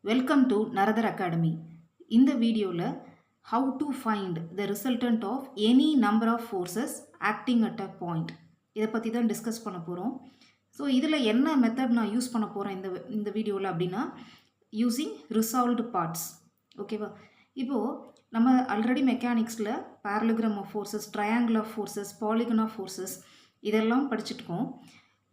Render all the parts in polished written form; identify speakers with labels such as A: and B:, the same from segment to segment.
A: Welcome to நரதர் academy. இந்த வீடியோவில் how to find the resultant of any number of forces acting at a point இதை பற்றி தான் discuss பண்ண போகிறோம். ஸோ இதில் என்ன மெத்தட் நான் யூஸ் பண்ண போகிறேன் இந்த வீடியோவில் அப்படின்னா யூஸிங் ரிசால்வ்டு பார்ட்ஸ். ஓகேவா? இப்போது நம்ம ஆல்ரெடி மெக்கானிக்ஸில் parallelogram of forces, triangle of forces, polygon of forces இதெல்லாம் படிச்சுட்டுருக்கோம்.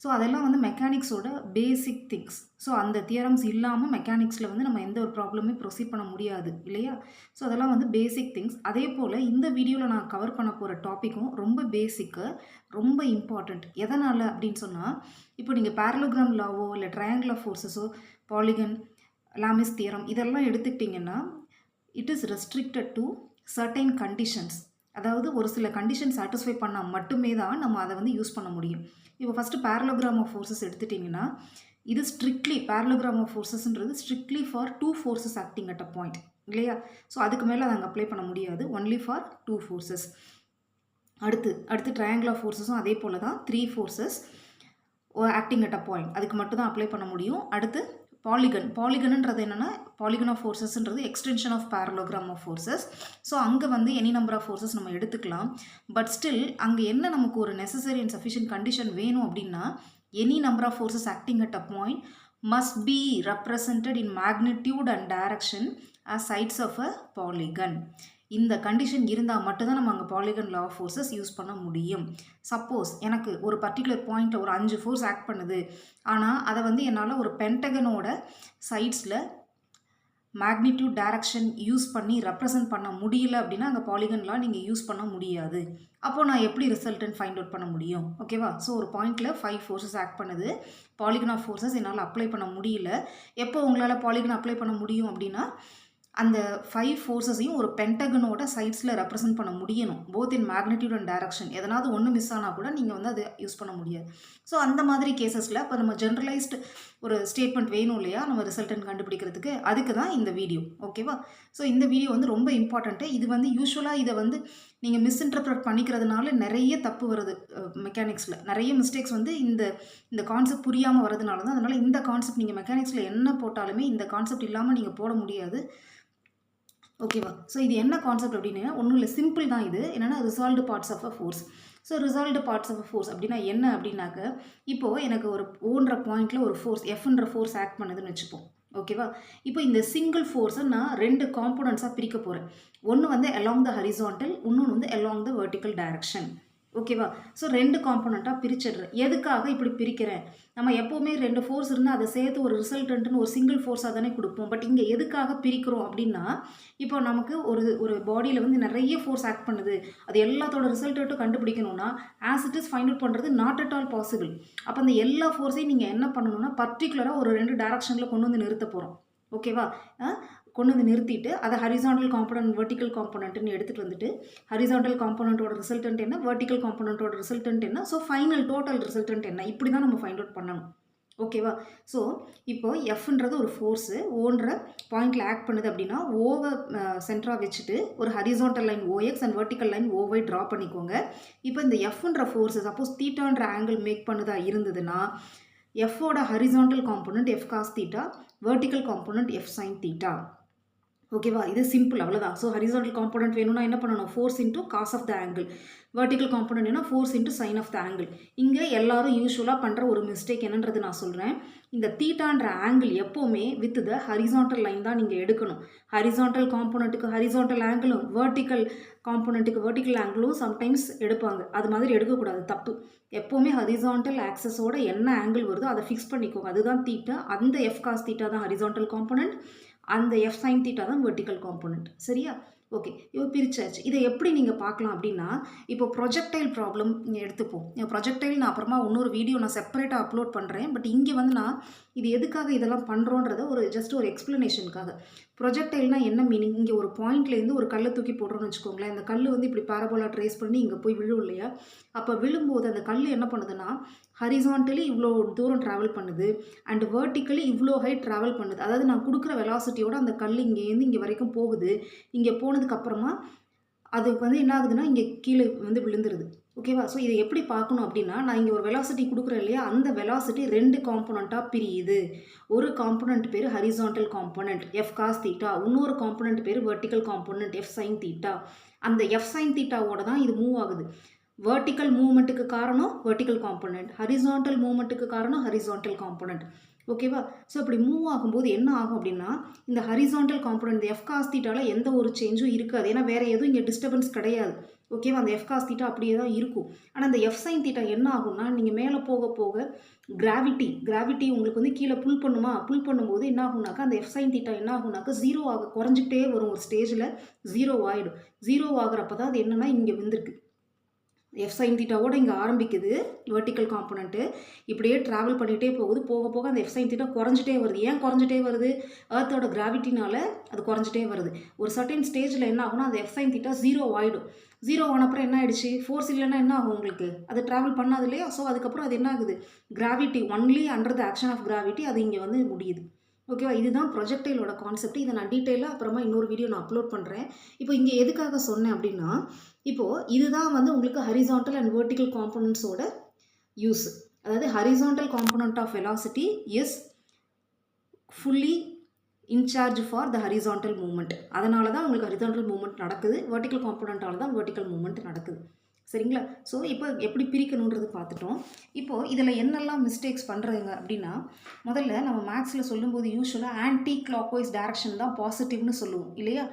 A: ஸோ அதெல்லாம் வந்து மெக்கானிக்ஸோட பேசிக் திங்ஸ். ஸோ அந்த தியரம்ஸ் இல்லாமல் மெக்கானிக்ஸில் வந்து நம்ம எந்த ஒரு ப்ராப்ளமே ப்ரொசீட் பண்ண முடியாது இல்லையா? ஸோ அதெல்லாம் வந்து பேசிக் திங்ஸ். அதே போல் இந்த வீடியோவில் நான் கவர் பண்ண போகிற டாப்பிக்கும் ரொம்ப பேசிக்கு, ரொம்ப இம்பார்ட்டண்ட். எதனால் அப்படின்னு சொன்னால், இப்போ நீங்கள் பேரலோகிராம் லாவோ இல்லை ட்ரையாங்கிள் ஆஃப் ஃபோர்ஸஸோ, பாலிகன், லாமிஸ் தியரம் இதெல்லாம் எடுத்துக்கிட்டிங்கன்னா it is restricted to certain conditions. அதாவது ஒரு சில கண்டிஷன் சாட்டிஸ்ஃபை பண்ணால் மட்டுமே தான் நம்ம அதை வந்து யூஸ் பண்ண முடியும். இப்போ ஃபஸ்ட்டு பேரலோகிராம் ஆஃப் ஃபோர்ஸஸ் எடுத்துட்டிங்கன்னா இது ஸ்ட்ரிக்ட்லி பேரலோகிராம் ஆஃப் ஃபோர்ஸஸ்ன்றது strictly for 2 forces acting at a point இல்லையா? ஸோ அதுக்கு மேலே அதை அங்கே அப்ளை பண்ண முடியாது. Only for 2 forces. அடுத்து ட்ரையாங்கிள் ஆஃப் ஃபோர்ஸஸும் அதே போல் தான் 3 forces acting at a point அதுக்கு மட்டும் தான் அப்ளை பண்ண முடியும். அடுத்து பாலிகன்ன்றது என்னென்னா, பாலிகன் ஆஃப் ஃபோர்ஸஸ்ன்றது extension of parallelogram of forces. So அங்கே வந்து எனி நம்பர் ஆஃப் ஃபோர்ஸஸ் நம்ம எடுத்துக்கலாம். பட் ஸ்டில் அங்கே என்ன நமக்கு ஒரு நெசசரி அண்ட் சஃபிஷியன்ட் கண்டிஷன் வேணும் அப்படின்னா, any number of forces acting at a point must be represented in magnitude and direction as sides of a polygon. இந்த கண்டிஷன் இருந்தால் மட்டும்தான் நம்ம அங்கே polygon law of forces use பண்ண முடியும். சப்போஸ் எனக்கு ஒரு பர்டிகுலர் பாயிண்ட்டில் ஒரு 5 ஃபோர்ஸ் ஆக்ட் பண்ணுது, ஆனால் அதை வந்து என்னால் ஒரு பென்டகனோட சைட்ஸில் மேக்னிடியூட் டைரக்ஷன் யூஸ் பண்ணி ரெப்ரசன்ட் பண்ண முடியல அப்படின்னா அங்கே பாலிகன் லா நீங்கள் யூஸ் பண்ண முடியாது. அப்போது நான் எப்படி ரிசல்ட்டன் ஃபைண்ட் அவுட் பண்ண முடியும்? ஓகேவா? ஸோ ஒரு பாயிண்டில் 5 ஃபோர்ஸஸ் ஆக்ட் பண்ணுது, பாலிகன் ஆஃப் ஃபோர்ஸஸ் என்னால் அப்ளை பண்ண முடியல. எப்போ உங்களால் பாலிகன் அப்ளை பண்ண முடியும் அப்படின்னா, அந்த 5 ஃபோர்ஸஸையும் ஒரு பென்டகனோட சைட்ஸில் ரெப்ரசன்ட் பண்ண முடியணும், both in magnitude and direction. எதனாவது ஒன்று மிஸ் ஆனால் கூட நீங்கள் வந்து அதை யூஸ் பண்ண முடியாது. ஸோ அந்த மாதிரி கேசஸில் இப்போ நம்ம ஜென்ரலைஸ்டு ஒரு ஸ்டேட்மெண்ட் வேணும் இல்லையா நம்ம ரிசல்ட்டன் கண்டுபிடிக்கிறதுக்கு, அதுக்கு தான் இந்த வீடியோ. ஓகேவா? ஸோ இந்த வீடியோ வந்து ரொம்ப இம்பார்ட்டண்ட்டு. இது வந்து யூஸ்வலாக இதை வந்து நீங்கள் மிஸ்இன்டர்பிரட் பண்ணிக்கிறதுனால நிறைய தப்பு வருது. மெக்கானிக்ஸில் நிறைய மிஸ்டேக்ஸ் வந்து இந்த கான்செப்ட் புரியாமல் வரதுனால தான். அதனால் இந்த கான்செப்ட் நீங்கள் மெக்கானிக்ஸில் என்ன போட்டாலுமே இந்த கான்செப்ட் இல்லாமல் நீங்கள் போட முடியாது. ஓகேவா? ஸோ இது என்ன கான்செப்ட் அப்படின்னா ஒன்றும் இல்லை, சிம்பிள் தான். இது என்னென்னா resolved parts of a force. So resolved parts of a force அப்படின்னா என்ன அப்படின்னாக்க, இப்போது எனக்கு ஒரு ஓன்ற பாயிண்டில் ஒரு ஃபோர்ஸ் எஃப்ன்ற ஃபோர்ஸ் ஆக்ட் பண்ணுதுன்னு வச்சுப்போம். ஓகேவா? இப்போ இந்த சிங்கிள் ஃபோர்ஸை நான் 2 காம்போனன்ட்ஸாக பிரிக்க போகிறேன். ஒன்று வந்து அலாங் த ஹரிசான்டல், இன்னொன்று வந்து அலாங் த வெர்டிக்கல் டைரக்ஷன். ஓகேவா? ஸோ 2 காம்போனண்ட்டாக பிரிச்சிடுறேன். எதுக்காக இப்படி பிரிக்கிறேன்? நம்ம எப்போவுமே 2 ஃபோர்ஸ் இருந்தால் அதை சேர்த்து ஒரு ரிசல்டன்ட்னு ஒரு சிங்கிள் ஃபோர்ஸாக தானே கொடுப்போம். பட் இங்கே எதுக்காக பிரிக்கிறோம் அப்படின்னா, இப்போ நமக்கு ஒரு பாடியில் வந்து நிறைய ஃபோர்ஸ் ஆக்ட் பண்ணுது, அது எல்லாத்தோட ரிசல்ட்டும் கண்டுபிடிக்கணும்னா as it is find out பண்ணுறது நாட் அட் ஆல் பாசிபிள். அப்போ அந்த எல்லா ஃபோர்ஸையும் நீங்கள் என்ன பண்ணணும்னா பர்டிகுலராக ஒரு 2 டைரக்ஷனில் கொண்டு வந்து நிறுத்த போகிறோம். ஓகேவா? கொண்டு வந்து நிறுத்திட்டு அதை ஹரிசாண்டல் காம்பனன்ட், வெர்டிக்கல் காம்பனன்ட்னு எடுத்துகிட்டு வந்துட்டு ஹரிசாண்டல் காம்பனண்ட்டோட ரிசல்டன்ட் என்ன, வெர்டிக்கல் காம்பனண்ட்டோட ரிசல்டன்ட் என்ன, ஸோ ஃபைனல் டோட்டல் ரிசல்டன்ட் என்ன, இப்படி தான் நம்ம ஃபைண்ட் அவுட் பண்ணணும். ஓகேவா? ஸோ இப்போ எஃப்ன்றது ஒரு ஃபோர்ஸு ஓன்ற பாயிண்டில் ஆக்ட் பண்ணுது அப்படின்னா ஓவை சென்டராக வச்சுட்டு ஒரு horizontal line OX and vertical line ஓவை ட்ரா பண்ணிக்கோங்க. இப்போ இந்த எஃப்ன்ற ஃபோர்ஸு சப்போஸ் தீட்டான்ற ஆங்கிள் மேக் பண்ணுதா இருந்ததுன்னா எஃபோட horizontal component F cos theta, vertical component F sine theta. ஓகேவா? இது சிம்பிள், அவ்வளோதான். ஸோ ஹரிசாண்டல் காம்பனண்ட் வேணும்னா என்ன பண்ணணும்? Force into cos of the angle. Vertical component என்ன? Force into sine of the angle. இங்கே எல்லாரும் யூஸ்வலாக பண்ணுற ஒரு மிஸ்டேக் என்னன்றது நான் சொல்கிறேன். இந்த தீட்டான்ற ஆங்கிள் எப்போவுமே வித் த ஹரிசாண்டல் லைன் தான் நீங்கள் எடுக்கணும். ஹரிசாண்டல் காம்பனண்ட்டுக்கு ஹரிசாண்டல் ஆங்கிளும், வெர்டிக்கல் காம்பனண்ட்டுக்கு வெர்டிக்கல் ஆங்கிளும் சம்டைம்ஸ் எடுப்பாங்க. அது மாதிரி எடுக்கக்கூடாது, தப்பு. எப்போவுமே ஹரிசாண்டல் ஆக்சஸோட என்ன ஆங்கிள் வருதோ அதை ஃபிக்ஸ் பண்ணிக்கோங்க. அதுதான் தீட்டா. அந்த எஃப் காஸ் தீட்டா தான் ஹரிசாண்டல் காம்பனண்ட், அந்த எஃப் சைன் தீட்டா தான் வெர்டிக்கல் காம்பனண்ட். சரியா? ஓகே, இப்போ பிரிச்சாச்சு. இதை எப்படி நீங்கள் பார்க்கலாம் அப்படின்னா, இப்போ ப்ரொஜெக்டைல் ப்ராப்ளம் எடுத்துப்போம். ப்ரொஜெக்டைல் நான் அப்புறமா இன்னொரு வீடியோ நான் செப்பரேட்டாக அப்லோட் பண்ணுறேன். பட் இங்கே வந்து நான் இது எதுக்காக இதெல்லாம் பண்ணுறோன்றத ஜஸ்ட் ஒரு எக்ஸ்ப்ளனேஷனுக்காக. ப்ரொஜெக்டைல்னால் என்ன மீனிங்? இங்கே ஒரு பாயிண்ட்லேருந்து ஒரு கல்லை தூக்கி போடுறோன்னு வச்சுக்கோங்களேன். இந்த கல் வந்து இப்படி பேரபோலா ட்ரேஸ் பண்ணி இங்கே போய் விழும் இல்லையா? அப்போ விழும்போது அந்த கல் என்ன பண்ணுதுன்னா ஹரிசான்டலி இவ்வளோ தூரம் ட்ராவல் பண்ணுது அண்ட் வெர்டிக்கலி இவ்வளோ ஹைட் ட்ராவல் பண்ணுது. அதாவது நான் கொடுக்குற வெலாசிட்டியோட அந்த கல் இங்கேருந்து இங்கே வரைக்கும் போகுது. இங்கே போனதுக்கப்புறமா அதுக்கு வந்து என்ன ஆகுதுன்னா இங்கே கீழே வந்து விழுந்துருது. ஓகேவா? ஸோ இதை எப்படி பார்க்கணும் அப்படின்னா, நான் இங்கே ஒரு வெலாசிட்டி கொடுக்குறேன் இல்லையா, அந்த வெலாசிட்டி 2 காம்போனண்ட்டாக பிரியுது. ஒரு காம்போனண்ட் பேர் horizontal component F cos theta, இன்னொரு காம்போனண்ட் பேர் vertical component F sine theta. அந்த எஃப் சைன் தீட்டாவோட தான் இது மூவ் ஆகுது. வெர்டிக்கல் மூவ்மெண்ட்டுக்கு காரணம் வெர்டிக்கல் காம்போனண்ட், ஹரிசாண்டல் மூவ்மெண்ட்டுக்கு காரணம் ஹரிசாண்டல் காம்போனண்ட். ஓகேவா? ஸோ இப்படி மூவ் ஆகும்போது என்ன ஆகும் அப்படின்னா, இந்த ஹரிசாண்டல் காம்போனண்ட் இந்த எஃப் காஸ் தீட்டாவில் எந்த ஒரு சேஞ்சும் இருக்காது. ஏன்னா வேறு எதுவும் இங்கே டிஸ்டர்பன்ஸ் கிடையாது. ஓகேவா? அந்த எஃப் காஸ் தீட்டா அப்படியே தான் இருக்கும். ஆனால் அந்த எஃப் சைன் தீட்டா என்ன ஆகும்னா, நீங்கள் மேலே போக போக கிராவிட்டி உங்களுக்கு வந்து கீழே புல் பண்ணும்போது என்ன ஆகும்னாக்கா, அந்த எஃப் சைன் தீட்டா என்ன ஆகும்னாக்கா 0 ஆக குறைஞ்சிக்கிட்டே வரும். ஒரு ஸ்டேஜில் 0 ஆகிடும். 0 ஆகிறப்ப தான் அது என்னென்னா இங்கே வந்திருக்கு. எஃப் சைன் தீட்டாவோட இங்கே ஆரம்பிக்குது வெர்டிக்கல் காம்போனண்ட்டு, இப்படியே ட்ராவல் பண்ணிகிட்டே போகுது. போக போக அந்த எஃப் சைன் தீட்டா குறைஞ்சிட்டே வருது. ஏன் குறைஞ்சிட்டே வருது? எர்த்தோட கிராவிட்டினால அது குறைஞ்சிட்டே வருது. ஒரு சர்டன் ஸ்டேஜில் என்ன ஆகும்னா, அந்த எஃப் சைன் தீட்டா 0 ஆகிடும். 0 ஆனப்புறம் என்ன ஆயிடுச்சு? ஃபோர்ஸ் இல்லைன்னா என்ன ஆகும் உங்களுக்கு? அது ட்ராவல் பண்ணாது இல்லையா? ஸோ அதுக்கப்புறம் அது என்ன ஆகுது? Gravity only under the action of gravity அது இங்கே வந்து முடியுது. ஓகேவா? இதுதான் ப்ரொஜெக்டைலோட கான்செப்ட். இதை நான் டீட்டெயிலாக அப்புறமா இன்னொரு வீடியோ நான் அப்லோட் பண்ணுறேன். இப்போ இங்கே எதுக்காக சொன்னேன் அப்படின்னா, இப்போது இதுதான் வந்து உங்களுக்கு ஹரிசாண்டல் அண்ட் வெர்டிக்கல் காம்போனன்ட்ஸோட யூஸ். அதாவது horizontal component of velocity is fully in charge for the horizontal movement. அதனால தான் உங்களுக்கு ஹரிசாண்டல் மூவ்மெண்ட் நடக்குது. வெர்டிக்கல் காம்போனண்ட்டால தான் வெர்டிக்கல் மூவ்மெண்ட் நடக்குது. சரிங்களா? ஸோ இப்போ எப்படி பிரிக்கணுன்றது பார்த்துட்டோம். இப்போது இதில் என்னெல்லாம் மிஸ்டேக்ஸ் பண்ணுறாங்க அப்படின்னா, முதல்ல நம்ம மேக்ஸில் சொல்லும்போது யூஸ்வலாக ஆன்டி கிளாக்வைஸ் டைரக்ஷன் தான் பாசிட்டிவ்னு சொல்லுவோம் இல்லையா?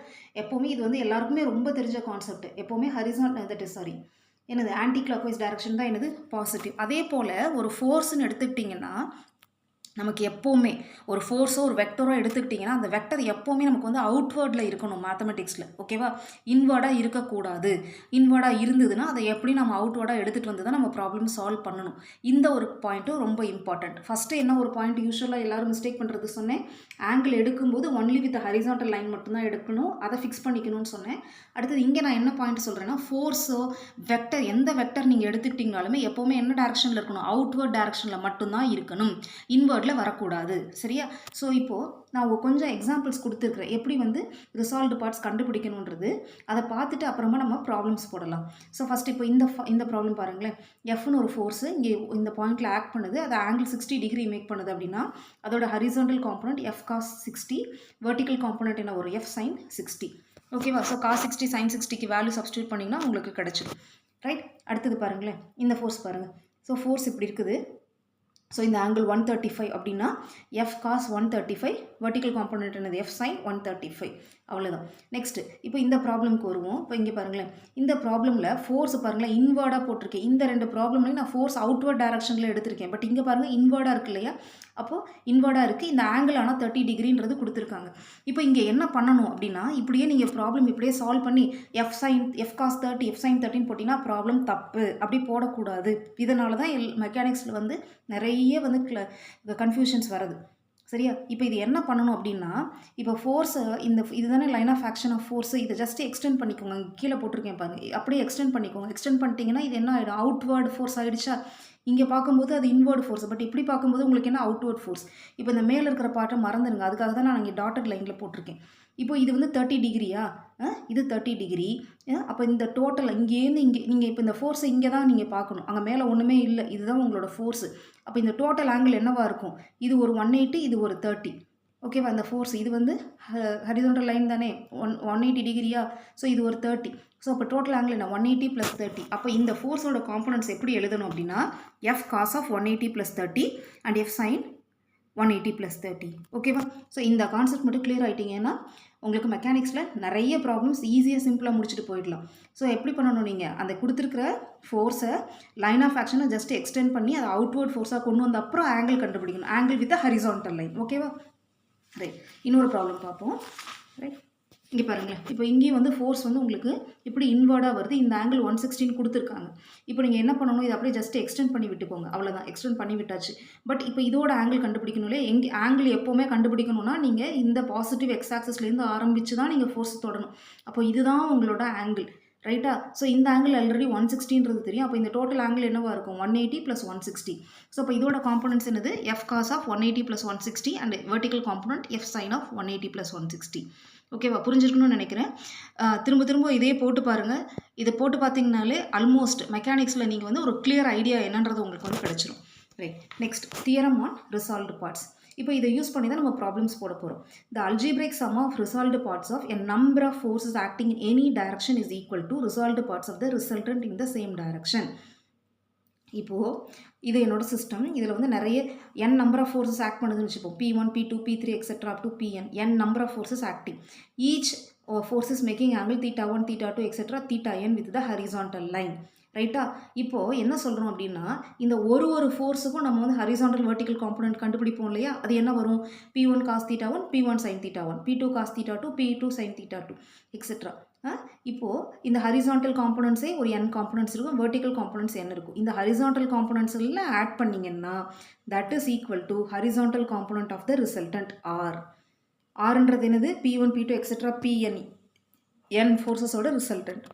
A: எப்போவுமே இது வந்து எல்லாருக்குமே ரொம்ப தெரிஞ்ச கான்செப்ட். எப்போவுமே என்னது ஆன்டி கிளாக்வைஸ் டைரக்ஷன் தான் என்னது பாசிட்டிவ். அதே போல் ஒரு ஃபோர்ஸ்ன்னு எடுத்துக்கிட்டிங்கன்னா, நமக்கு எப்போவுமே ஒரு ஃபோர்ஸோ ஒரு வெக்டரோ எடுத்துக்கிட்டிங்கன்னா, அந்த வெக்டர் எப்போவுமே நமக்கு வந்து அவுட்வேர்டில் இருக்கணும் மேத்தமெட்டிக்ஸில். ஓகேவா? இன்வேர்டாக இருக்கக்கூடாது. இன்வேர்டாக இருந்ததுன்னா அதை எப்படி நம்ம அவுட்வேர்டாக எடுத்துகிட்டு வந்து தான் நம்ம ப்ராப்ளம் சால்வ் பண்ணணும். இந்த ஒரு பாயிண்ட்டும் ரொம்ப இம்பார்ட்டண்ட். ஃபஸ்ட்டு என்ன ஒரு பாயிண்ட் யூஸ்வலாக எல்லோரும் மிஸ்டேக் பண்ணுறது சொன்னேன், ஆங்கிள் எடுக்கும்போது ஒன்லி வித் ஹரிசாண்டல் லைன் மட்டும்தான் எடுக்கணும், அதை ஃபிக்ஸ் பண்ணிக்கணும்னு சொன்னேன். அடுத்தது இங்கே நான் என்ன பாயிண்ட் சொல்கிறேன்னா, ஃபோர்ஸோ வெக்டர் எந்த வெக்டர் நீங்கள் எடுத்துக்கிட்டிங்கனாலுமே எப்போவுமே என்ன டேரக்ஷனில் இருக்கணும்? அவுட்வேர்ட் டேரக்ஷனில் மட்டும்தான் இருக்கணும், இன்வேர்டில் வரக்கூடாது. சரியா? ஸோ இப்போது நான் கொஞ்சம் எக்ஸாம்பிள்ஸ் கொடுத்துருக்குறேன் எப்படி வந்து ரிசால்வ்டு பார்ட்ஸ் கண்டுபிடிக்கணுன்றது. அதை பார்த்துட்டு அப்புறமா நம்ம ப்ராப்ளம்ஸ் போடலாம். ஸோ ஃபஸ்ட் இப்போ இந்த ப்ராப்ளம் பாருங்களேன். எஃப்னு ஒரு ஃபோர்ஸு இங்கே இந்த பாயிண்டில் ஆக்ட் பண்ணுது. அது ஆங்கிள் 60 டிகிரி மேக் பண்ணுது அப்படின்னா, அதோட horizontal component F cos 60, vertical component என்ன வரும்? F sine 60. ஓகேவா? ஸோ காஸ் 60 சைன் 60க்கு வேல்யூ சப்ஸ்டியூட் பண்ணிங்கன்னா உங்களுக்கு கிடச்சிடும். ரைட்? அடுத்தது பாருங்களேன், இந்த ஃபோர்ஸ் பாருங்கள். ஸோ ஃபோர்ஸ் இப்படி இருக்குது. ஸோ இந்த ஆங்கிள் 135 அப்படின்னா எஃப் காஸ் 135, வெர்டிக்கல் காம்போனன்ட் என்னது? F sine 135. அவ்வளோதான். நெக்ஸ்ட்டு இப்போ இந்த ப்ராப்ளம்க்கு வருவோம். இப்போ இங்கே பாருங்களேன், இந்த ப்ராப்ளமில் ஃபோர்ஸ் பாருங்களேன் இன்வேர்டாக போட்டிருக்கேன். இந்த 2 ப்ராப்ளம்லையும் நான் ஃபோர்ஸ் அவுட்வேர்ட் டைரக்ஷனில் எடுத்திருக்கேன். பட் இங்கே பாருங்கள் இன்வேர்டாக இருக்கு இல்லையா? அப்போது இன்வேர்டாக இருக்குது. இந்த ஆங்கிள் ஆனால் 30 டிகிரின்றது கொடுத்துருக்காங்க. இப்போ இங்கே என்ன பண்ணணும் அப்படின்னா, இப்படியே நீங்கள் ப்ராப்ளம் இப்படியே சால்வ் பண்ணி எஃப் காஸ் 30 எஃப் சைன் 30 போட்டிங்கன்னா ப்ராப்ளம் தப்பு. அப்படி போடக்கூடாது. இதனால தான் மெக்கானிக்ஸில் வந்து நிறைய வந்து கன்ஃபியூஷன்ஸ் வருது. சரியா? இப்போ இது என்ன பண்ணணும் அப்படின்னா, இப்போ ஃபோர்ஸை இதுதானே line of action of force, இதை ஜஸ்ட் எக்ஸ்டெண்ட் பண்ணிக்கோங்க. கீழே போட்டிருக்கேன் பாருங்க, அப்படியே எக்ஸ்டெண்ட் பண்ணிக்கோங்க. எக்ஸ்டெண்ட் பண்ணிட்டீங்கன்னா இது என்ன ஆகிடும்? அவுட்வேர்டு ஃபோர்ஸ் ஆகிடுச்சா? இங்கே பார்க்கும்போது அது இன்வேர்டு ஃபோர்ஸ், பட் இப்படி பார்க்கும்போது உங்களுக்கு என்ன? Outward force. இப்போ இந்த மேலே இருக்கிற பார்ட்டை மறந்துடுங்க. அதுக்காக தான் நான் இங்கே டாட்டட் லைனில் போட்டிருக்கேன். இப்போ இது வந்து 30 டிகிரியா? இது 30 டிகிரி. அப்போ இந்த டோட்டல் இங்கேருந்து இங்கே நீங்கள் இப்போ இந்த ஃபோர்ஸை இங்கே தான் நீங்கள் பார்க்கணும். அங்கே மேலே ஒன்றுமே இல்லை. இதுதான் உங்களோட ஃபோர்ஸு. அப்போ இந்த டோட்டல் ஆங்கிள் என்னவாக இருக்கும்? இது ஒரு 180, இது ஒரு 30. ஓகேவா? இந்த ஃபோர்ஸ் இது வந்து ஹரிசாண்டல் லைன் தானே, 180 டிகிரியா? ஸோ இது ஒரு 30. ஸோ அப்போ டோட்டல் ஆங்கிள் என்ன? 180 + 30. அப்போ இந்த ஃபோர்ஸோட காம்பனன்ட்ஸ் எப்படி எழுதணும் அப்படின்னா, F cos of 180 + 30 and F sine 180 + 30. ஓகேவா? ஸோ இந்த கான்செப்ட் மட்டும் கிளியர் ஆகிட்டீங்கன்னா உங்களுக்கு மெக்கானிக்ஸில் நிறைய ப்ராப்ளம்ஸ் ஈஸியாக சிம்பிளாக முடிச்சுட்டு போயிடலாம். ஸோ எப்படி பண்ணணும்? நீங்கள் அந்த கொடுத்துருக்கிற ஃபோர்ஸை லைன் ஆஃப் ஆக்ஷனை ஜஸ்ட் எக்ஸ்டெண்ட் பண்ணி அதை அவுட்வேர்ட் ஃபோர்ஸாக கொண்டு வந்த அப்புறம் ஆங்கிள் கண்டுபிடிக்கணும். Angle with horizontal line. ஓகேவா? ரைட். இன்னொரு ப்ராப்ளம் பார்ப்போம். ரைட், இங்கே பாருங்களேன். இப்போ இங்கேயும் வந்து ஃபோர்ஸ் வந்து உங்களுக்கு இப்படி இன்வேர்டாக வருது. இந்த ஆங்கிள் 116 கொடுத்துருக்காங்க. இப்போ நீங்கள் என்ன பண்ணணும்? இதை அப்படியே ஜஸ்ட் எக்ஸ்டெண்ட் பண்ணி விட்டுக்கோங்க. அவ்வளோதான், எக்ஸ்டெண்ட் பண்ணி விட்டாச்சு. பட் இப்போ இதோட ஆங்கிள் கண்டுபிடிக்கணும் இல்லையா? ஆங்கிள் எப்போவுமே கண்டுபிடிக்கணும்னா நீங்கள் இந்த பாசிட்டிவ் எக்ஸ் ஆக்சஸ்லேருந்து ஆரம்பித்து தான் நீங்கள் ஃபோர்ஸ் தொடணும். அப்போ இதுதான் உங்களோட ஆங்கிள். ரைட்டா? ஸோ இந்த ஆங்கிள் ஆல்ரெடி 160ன்றது தெரியும். அப்போ இந்த டோட்டல் ஆங்கிள் என்னவா இருக்கும்? 180 + 160. ஸோ அப்போ இதோட காம்போனன்ட்ஸ் என்னது? f cos of 180 + 160 and vertical component f sin of 180 + 160. ஓகேவா? புரிஞ்சிருக்கணும்னு நினைக்கிறேன். திரும்ப திரும்ப இதே போட்டு பாருங்கள். இதை போட்டு பார்த்தீங்கனாலே ஆல்மோஸ்ட் மெக்கானிக்ஸில் நீங்கள் வந்து ஒரு கிளியர் ஐடியா என்னன்றது உங்களுக்கு வந்து கிடைச்சிரும். Right. Next theorem on resolved parts. இப்போ இதை யூஸ் பண்ணி தான் நம்ம ப்ராப்ளம்ஸ் போட போகிறோம். The algebraic sum of resolved parts of a number of forces acting in any direction is equal to resolved parts of the resultant in the same direction. இப்போது இது என்னோட சிஸ்டம். இதில் வந்து நிறைய n number of forces act பண்ணுதுன்னு வச்சுப்போம். P1, P2, P3 etcetera up to Pn. n number of forces acting. Each forces making angle θ1, θ2 etcetera θn with the horizontal line. ரைட்டா? இப்போது என்ன சொல்கிறோம் அப்படின்னா, இந்த ஒரு ஃபோர்ஸுக்கும் நம்ம வந்து ஹரிசான்டல் வெர்டிக்கல் காம்போனன்ட் கண்டுபிடிப்போம் இல்லையா? அது என்ன வரும்? P1 cos θ1, P1 sin θ1, P2 cos θ2, P2 sin θ2 etcetera. இப்போது இந்த ஹரிசான்டல் காம்போனன்ட்ஸே ஒரு n காம்போனன்ட்ஸ் இருக்கும், வெர்டிக்கல் காம்போனன்ட்ஸ் n இருக்கும். இந்த ஹரிசான்டல் காம்போனன்ட்ஸ் எல்லாம் ஆட் பண்ணிங்கன்னா that is equal to horizontal component of the resultant R. Rன்றது என்னது? P1, P2 etcetera Pn. n ஃபோர்ஸஸோட ரிசல்டன்ட்.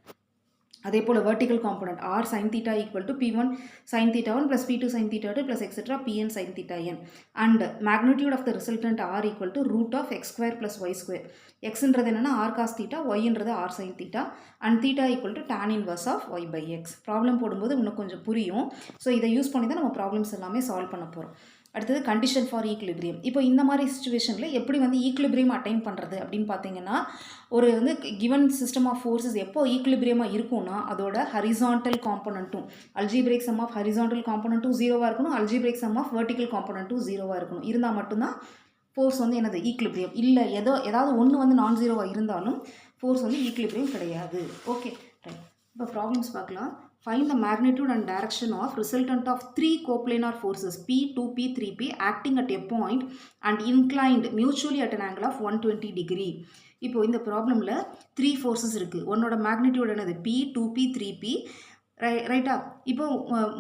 A: அதே போல் vertical component R sin θ equal to P1 sin θ1 plus P2 sin θ2 plus etc. Pn sin θn. And magnitude of the resultant R equal to root of x square plus y square. Xன்றது என்னன்னா R cos θ, Yன்றது R sin θ and θ equal to tan inverse of y by x. Problem போடும்போது இன்னும் கொஞ்சம் புரியும். So இதை use பண்ணி தான் நம்ம problems எல்லாமே சால்வ் பண்ண போகிறோம். அடுத்தது கண்டிஷன் ஃபார் ஈக்லிபிரியம். இப்போ இந்த மாதிரி சுச்சுவேஷனில் எப்படி வந்து ஈக்லிபிரியம் அட்டைன் பண்ணுறது அப்படின்னு பார்த்தீங்கன்னா, ஒரு வந்து கிவன் சிஸ்டம் ஆஃப் ஃபோர்ஸஸ் எப்போ ஈக்லிபிரியமாக இருக்கும்னா அதோட ஹரிசான்டல் காம்போனன்ட்டும் அல்ஜிப்ரிக் சம் ஆஃப் ஹரிசான்டல் காம்போனன்ட்டும் 0வாக இருக்கணும், அல்ஜிப்ரிக் சம் ஆஃப் வெர்டிக்கல் காம்போனன்ட்டும் 0வாக இருக்கணும். இருந்தால் மட்டும்தான் ஃபோர்ஸ் வந்து என்னது? ஈக்லிபிரியம். இல்லை ஏதாவது ஒன்று வந்து நான் 0வாக இருந்தாலும் ஃபோர்ஸ் வந்து ஈக்லிபிரியம் கிடையாது. Okay right. இப்போ ப்ராப்ளம்ஸ் பார்க்கலாம். Find the magnitude and direction of resultant of three coplanar forces P, 2P, 3P acting at a point and inclined mutually at an angle of 120 degree. இப்போ இந்த ப்ராப்ளமில் 3 forces இருக்குது. ஒன்னோட magnitude என்னது? P, 2P, 3P. ரைட்டா? இப்போ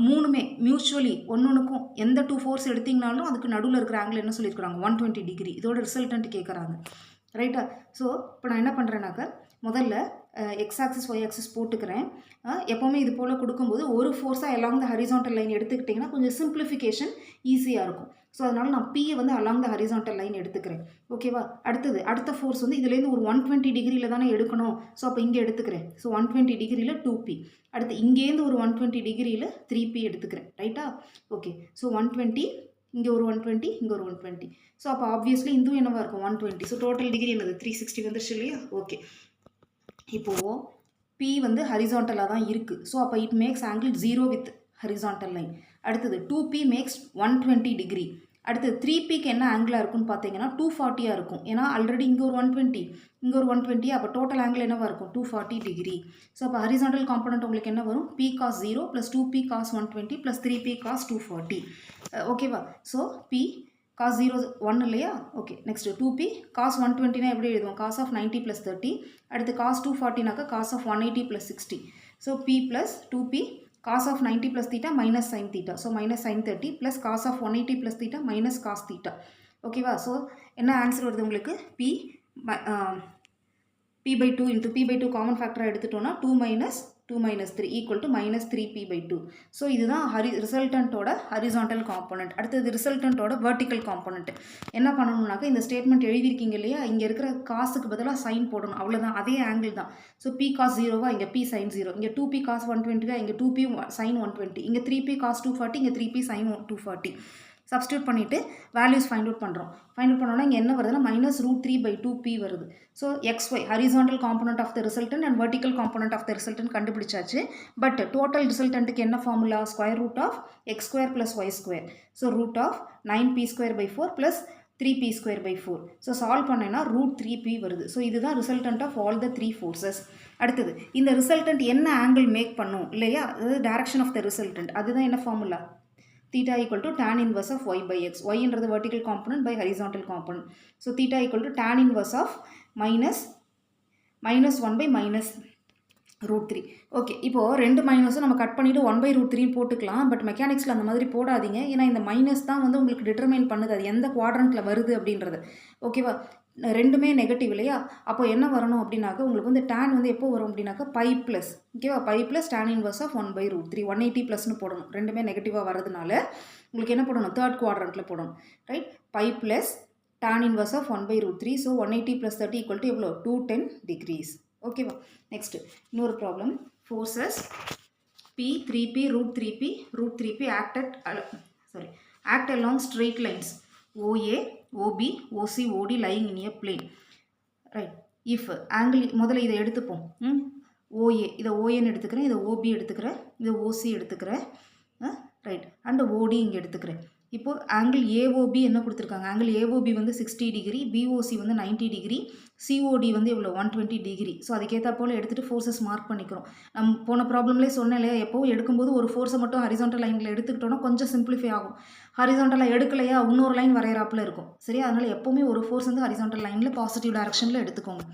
A: மூணுமே mutually ஒன்றுக்கும் எந்த 2 ஃபோர்ஸ் எடுத்திங்கனாலும் அதுக்கு நடுவில் இருக்கிற ஆங்கிள் என்ன சொல்லியிருக்கிறாங்க? 120 டிகிரி. இதோட ரிசல்டன்ட் கேட்குறாங்க. ரைட்டா? ஸோ இப்போ நான் என்ன பண்ணுறேன்னாக்கா, முதல்ல எக்ஸ் ஆக்சிஸ் ஒய் ஆக்சிஸ் போட்டுக்கிறேன். எப்போவுமே இது போல் கொடுக்கும்போது ஒரு ஃபோர்ஸாக அலாங் த ஹரிசான்டல் லைன் எடுத்துக்கிட்டிங்கன்னா கொஞ்சம் சிம்பிளிஃபிகேஷன் ஈஸியாக இருக்கும். ஸோ அதனால் நான் பியை வந்து அலாங் த ஹரிசான்டல் லைன் எடுத்துக்கிறேன். ஓகேவா? அடுத்த ஃபோர்ஸ் வந்து இதுலேருந்து ஒரு 120 டிகிரியில் தானே எடுக்கணும். ஸோ அப்போ இங்கே எடுத்துக்கிறேன். ஸோ 120 டிகிரியில் 2P. அடுத்து இங்கேருந்து ஒரு 120 டிகிரியில் 3P எடுத்துக்கிறேன். ரைட்டா? ஓகே. ஸோ 120, இங்கே ஒரு 120, இங்கே ஒரு 120. ஸோ அப்போ ஆப்வியஸ்லி இதுவும் என்னவாக இருக்கும்? 120. ஸோ டோட்டல் டிகிரி என்னது? 360 வந்துருச்சு இல்லையா? ஓகே. இப்போது P வந்து ஹரிசான்டலாக தான் இருக்குது. ஸோ அப்போ it makes angle 0 with horizontal line. அடுத்தது 2P மேக்ஸ் 120 டிகிரி. அடுத்தது 3Pக்கு என்ன ஆங்கிளாக இருக்குன்னு பார்த்தீங்கன்னா 240 இருக்கும். ஏன்னா ஆல்ரெடி இங்கே ஒரு 120, இங்கே ஒரு 120. அப்போ டோட்டல் ஆங்கிள் என்னவாக இருக்கும்? 240 டிகிரி. ஸோ அப்போ ஹரிசான்டல் காம்போனன்ட் உங்களுக்கு என்ன வரும்? P cos 0 plus 2P cos 120 plus 3P cos 240. ஓகேவா? ஸோ P cos 0 1 இல்லையா? ஓகே. நெக்ஸ்ட் 2P cos 120னா எப்படி எழுதுவோம்? cos of 90 plus 30. அடுத்து cos 240னாக்கா cos of 180 plus 60. So P plus 2P cos of 90 plus theta minus sin theta. So minus sin 30 plus cos of 180 plus theta minus cos theta. ஓகேவா? So என்ன answer வருது உங்களுக்கு? P by 2 into P by 2 common ஃபேக்டராக எடுத்துட்டோன்னா 2 minus 3 equal to minus 3P by 2. So இதுதான் ரிசல்டன்ட்டோட horizontal component. அடுத்தது ரிசல்டன்ட்டோட vertical component. என்ன பண்ணணும்னாக்கா இந்த ஸ்டேட்மெண்ட் எழுதியிருக்கீங்க இல்லையா? இங்கே இருக்கிற காசுக்கு பதிலாக சைன் போடணும். அவ்வளோதான். அதே ஆங்கிள் தான். ஸோ P cos 0வா இங்கே P sin 0. இங்கே 2P cos 120வா இங்கே 2P sin 120. இங்கே 3P cos 240, இங்கே 3P sin 240. சப்ஸ்டியூட் பண்ணிவிட்டு வேல்யூஸ் ஃபைண்ட் அவுட் பண்ணுறோம். ஃபைண்ட் அவுட் பண்ணோன்னா இங்கே என்ன வருதுன்னா -√3 by 2P வருது. So XY horizontal component of the resultant and vertical component of the resultant கண்டுபிடிச்சாச்சு. பட் டோட்டல் ரிசல்டன்ட்டுக்கு என்ன formula? Square root of x square plus y square. So root of 9P² by 4 plus 3P² by 4. So solve பண்ணேன்னா √3P வருது. So இதுதான் resultant of all the 3 forces. அடுத்தது இந்த resultant என்ன angle make பண்ணும் இல்லையா? அதாவது டைரக்ஷன் ஆஃப் த ரிசல்டன்ட். அதுதான் என்ன formula? theta equal to tan inverse of y by x. Y என்றது vertical component by horizontal component. So theta equal to tan inverse of minus 1 by minus √3. Okay. இப்போது ரெண்டு மைனஸும் நம்ம cut பண்ணிவிட்டு 1 by √3 போட்டுக்கலாம். But மெக்கானிக்ஸில் அந்த மாதிரி போடாதீங்க. ஏன்னா இந்த மைனஸ் தான் வந்து உங்களுக்கு டிட்டர்மைன் பண்ணுது அது எந்த குவாட்ரண்ட்டில் வருது அப்படின்றது. ஓகேவா? ரெண்டுமே நெகட்டிவ் இல்லையா? அப்போ என்ன வரணும் அப்படின்னாக்க உங்களுக்கு வந்து tan வந்து எப்போ வரும் அப்படின்னாக்க பை ப்ளஸ் ஓகேவா? Pi plus tan inverse of 1/√3 180 ப்ளஸ்னு போடணும். ரெண்டுமே நெகட்டிவாக வரதுனால உங்களுக்கு என்ன போடணும்? தேர்ட் குவாட்ரண்ட்டில் போடணும். Right? Pi plus tan inverse of 1/√3. So 180 + 30 equal to எவ்வளோ? 210 degrees. ஓகேவா? நெக்ஸ்ட் இன்னொரு problem. Forces P 3P √3P act along straight lines OA, OB, OC, OD lying in a plane. Right. If angle முதல்ல இதை எடுத்துப்போம். OA இதை OAன்னு எடுத்துக்கிறேன், இதை OB எடுத்துக்கிறேன், இதை OC எடுத்துக்கிறேன். ரைட். அண்ட் OD இங்கே எடுத்துக்கிறேன். இப்போ ஆங்கிள் AOB என்ன கொடுத்துருக்காங்க? ஆங்கிள் AOB வந்து 60 டிகிரி, BOC வந்து 90 டிகிரி, COD வந்து எவ்வளோ? 120 டிகிரி. ஸோ அதுக்கேற்ற போல் எடுத்துகிட்டு ஃபோர்ஸஸ் மார்க் பண்ணிக்கிறோம். நம்ம போன ப்ராப்ளம்லேயே சொன்னேன் இல்லையா, எப்போவும் எடுக்கும்போது ஒரு ஃபோர்ஸை மட்டும் ஹரிசாண்டல் லைனில் எடுத்துக்கிட்டோன்னா கொஞ்சம் சிம்பிளிஃபை ஆகும். ஹரிசாண்டலாக எடுக்கலையா இன்னொரு லைன் வரைகிறாப்புல இருக்கும். சரியா? அதனால் எப்போவுமே ஒரு ஃபோர்ஸ் வந்து ஹரிசாண்டல் லைனில் பாசிட்டிவ் டைரக்ஷனில் எடுத்துக்கோங்க.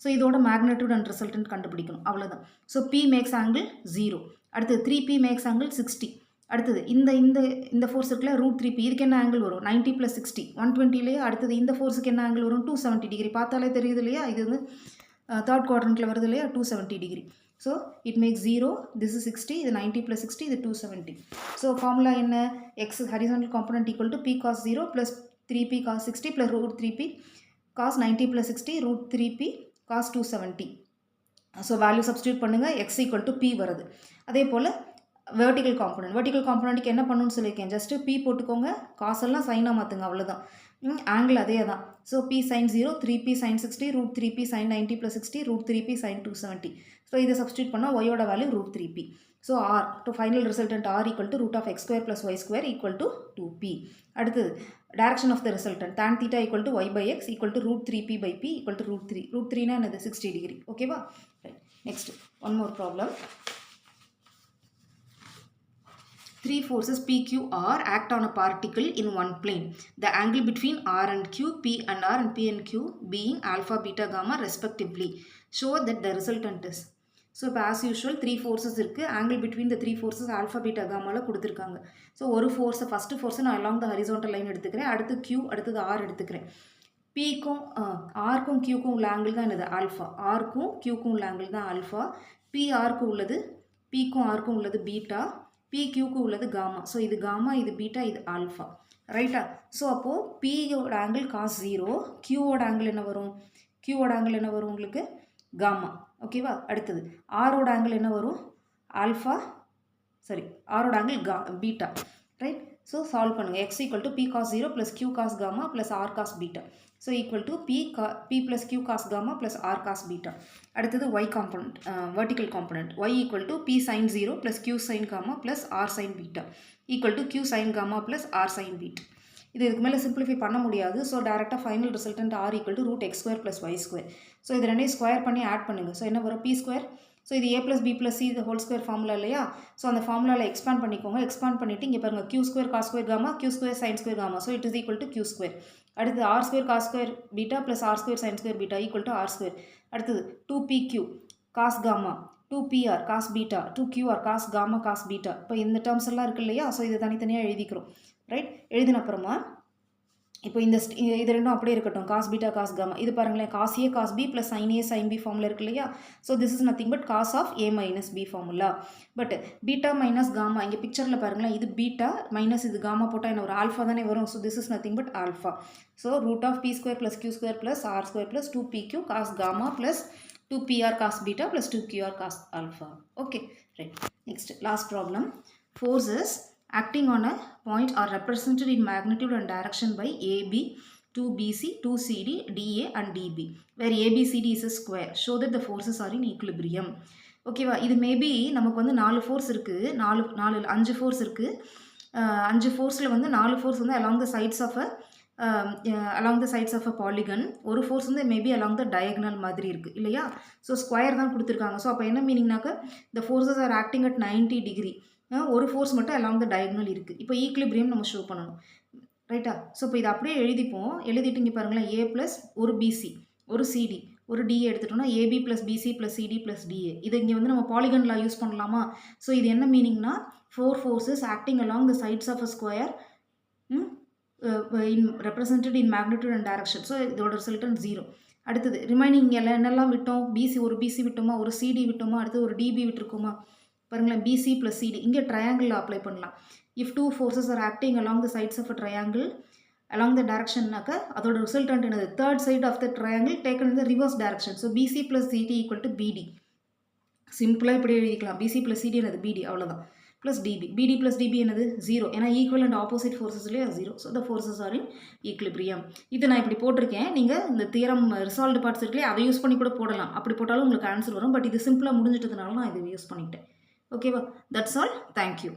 A: ஸோ இதோட மேக்னெட்யூட் அண்ட் ரிசல்டன்ட் கண்டுபிடிக்கணும். அவ்வளோதான். So P makes angle 0. அடுத்தது 3P மேக்ஸ் ஆங்கிள் 60. அடுத்தது இந்த இந்த இந்த ஃபோர்ஸ் இருக்குல்ல √3P, இதுக்கு என்ன ஆங்கிள் வரும்? 90 + 60 120. அடுத்தது இந்த ஃபோர்ஸுக்கு என்ன ஆங்கிள் வரும்? 270 டிகிரி. பார்த்தாலே தெரியுது இல்லையா? இது வந்து தேர்ட் குவாட்ரண்ட்டில் வருது இல்லையா? 270 degree. So it makes 0. This is 60. இது 90 + 60, இது 270. ஸோ ஃபார்முலா என்ன? X horizontal component equal to P cos 0 + 3P cos 60 + √3P cos 90 + 60 √3P cos 270. So value substitute பண்ணுங்கள். எக்ஸ் ஈக்குவல் டு P வருது. அதே போல் வெர்டிக்கல் காம்பனண்ட்டுக்கு என்ன பண்ணணும்னு சொல்லியிருக்கேன். ஜஸ்ட்டு P போட்டுக்கோங்க, காசெல்லாம் சைனாக மாற்றுங்க, அவ்வளோதான். ஆங்கிள் அதே தான். So P sin 0 3P sin 60 √3P sin 90 + 60 √3P sin 270. So இதை சப்ஸ்டியூட் பண்ணால் ஒய்யோட value √3P. So R to final resultant R equal to √(x² + y² equal to 2P. அடுத்தது direction of the resultant tan θ equal to y/x equal to √3P/P equal to √3. √3னா என்னது? 60 degree. ஓகேவா? Right. Next one more problem. 3 forces PQR act on a particle in one plane. The angle between R and Q, P and R and P and Q being alpha, beta, gamma respectively. Show that the resultant is. So, as usual, 3 forces இருக்குது. Angle between the 3 forces alpha, beta, gamma கொடுத்துருக்காங்க. So, ஒரு force, first force நான் along the horizontal line எடுத்துக்கிறேன். அடுத்து Q, அடுத்தது R எடுத்துக்கிறேன். Pக்கும் Rக்கும் Qக்கும் உள்ள angle தான் என்னது? ஆல்ஃபா. Rக்கும் Qக்கும் உள்ள ஆங்கிள் தான் ஆல்ஃபா. PRக்கு உள்ளது, Pக்கும் Rக்கும் உள்ளது பீட்டா, PQக்கு உள்ளது காமா. ஸோ இது காமா, இது பீட்டா, இது ஆல்ஃபா. ரைட்டா? ஸோ அப்போது Pயோட ஆங்கிள் cos 0, Qவோட ஆங்கிள் என்ன வரும்? Qவோட ஆங்கிள் என்ன வரும் உங்களுக்கு? காமா. ஓகேவா? அடுத்தது ஆரோட ஆங்கிள் என்ன வரும்? ஆல்ஃபா. சரி, ஆரோட angle beta. Right? So solve பண்ணுங்கள். x equal to P cos 0 + Q cos gamma + R cos beta. So equal to P + Q cos gamma + R cos beta. அடுத்தது y component, vertical component. y equal to P sin 0 + Q sin gamma + R sin beta equal to Q sin gamma + R sin beta. இதுக்கு மேலே simplify பண்ண முடியாது. So டேரெக்டாக final resultant R equal to √(x² + y². So இது ரெண்டையும் square பண்ணி add பண்ணுங்கள். So என்ன வரும்? P². ஸோ இது A + B + C ² ஃபார்முலா இல்லையா? ஸோ அந்த ஃபார்முலாவில் எக்ஸ்பேண்ட் பண்ணிக்கோங்க. எக்ஸ்பேண்ட் பண்ணிவிட்டு இங்கே பாருங்கள் Q² cos² gamma, Q² sin² gamma. So it is equal to Q². அடுத்து R² cos² beta + R² sin² beta equal to R². அடுத்தது 2PQ cos gamma, 2PR cos beta, 2QR cos gamma cos beta. இப்போ இந்த terms எல்லாம் இருக்கு இல்லையா? So இதை தனித்தனியாக எழுதிக்கிறோம். ரைட்? எழுதின அப்புறமா இப்போ இது ரெண்டும் அப்படியே இருக்கட்டும். cos beta cos gamma. இது பாருங்களேன், cos A cos B + sin A sin B formula இருக்கு இல்லையா? So this is nothing but cos of A - B formula. But beta minus gamma, இங்கே பிக்சரில் பாருங்களேன், இது பீட்டா மைனஸ் இது காமா போட்டால் என்ன ஒரு ஆல்ஃபா தானே வரும். So this is nothing but alpha. So √(P² + Q² + R² + 2PQ cos gamma + 2PR cos beta + 2QR cos alpha. Okay, right. Next, last problem. Forces acting on a point are represented in magnitude and direction by AB, 2BC, 2CD, DA and DB, where ABCD is a square. Show that the forces are in equilibrium. ஓகேவா? இது maybe நமக்கு வந்து 4 force இருக்குது, 5 force இருக்குது. 5 ஃபோர்ஸில் வந்து 4 force வந்து along the sides of a polygon. ஒரு force வந்து மேபி along the diagonal மாதிரி இருக்குது இல்லையா? ஸோ ஸ்கொயர் தான் கொடுத்துருக்காங்க. ஸோ அப்போ என்ன மீனிங்னாக்க the forces are acting at 90 degree. ஒரு ஃபோர்ஸ் மட்டும் along the diagonal இருக்குது. இப்போ ஈக்லிபிரியம் நம்ம ஷோ பண்ணணும். ரைட்டா? ஸோ இப்போ இது அப்படியே எழுதிப்போம். எழுதிட்டு இங்கே பாருங்களேன், A + ஒரு BC, ஒரு CD, ஒரு DA எடுத்துட்டோம்னா AB + BC + CD + DA. இது இங்கே வந்து நம்ம பாலிகன் லா யூஸ் பண்ணலாமா? ஸோ இது என்ன மீனிங்னா 4 forces acting along the sides of a square in represented in magnitude and direction. So இதோட ரிசல்டன் 0. அடுத்தது ரிமைனிங் எல்லாம் என்னெல்லாம் விட்டோம், ஒரு பிசி விட்டோமா, ஒரு சிடி விட்டோமா, அடுத்து ஒரு டிபி விட்டுருக்கோமா. பாருங்களேன், பிசி ப்ளஸ் சிடி. இங்கே ட்ரையாங்கிள் அப்ளை பண்ணலாம். If two forces are acting along the sides of a triangle along the directionனாக்க அதோட ரிசல்டன்ட் என்னது, third side of the triangle taken in the reverse direction. So BC plus CD equal to BD. சிம்பிளாக இப்படி எழுதிக்கலாம். PC plus CD என்னது, PD, அவ்வளோதான். Plus DP. PD plus DP என்னது, 0. ஏன்னா ஈக்குவல் அண்ட் ஆப்போசிட் ஃபோர்ஸஸ்லேயே 0. So the forces are in equilibrium. இது நான் இப்படி போட்டிருக்கேன். நீங்கள் இந்த தியரம் ரிசால்வ்டு பார்ட்ஸ் இருக்குல்லையே, அதை யூஸ் பண்ணி கூட போடலாம். அப்படி போட்டாலும் உங்களுக்கு ஆன்சர் வரும். பட் இது சிம்பிளாக முடிஞ்சிட்டதுனால நான் இதை யூஸ் பண்ணிக்கிட்டேன். ஓகேவா? That's all. தேங்க்யூ.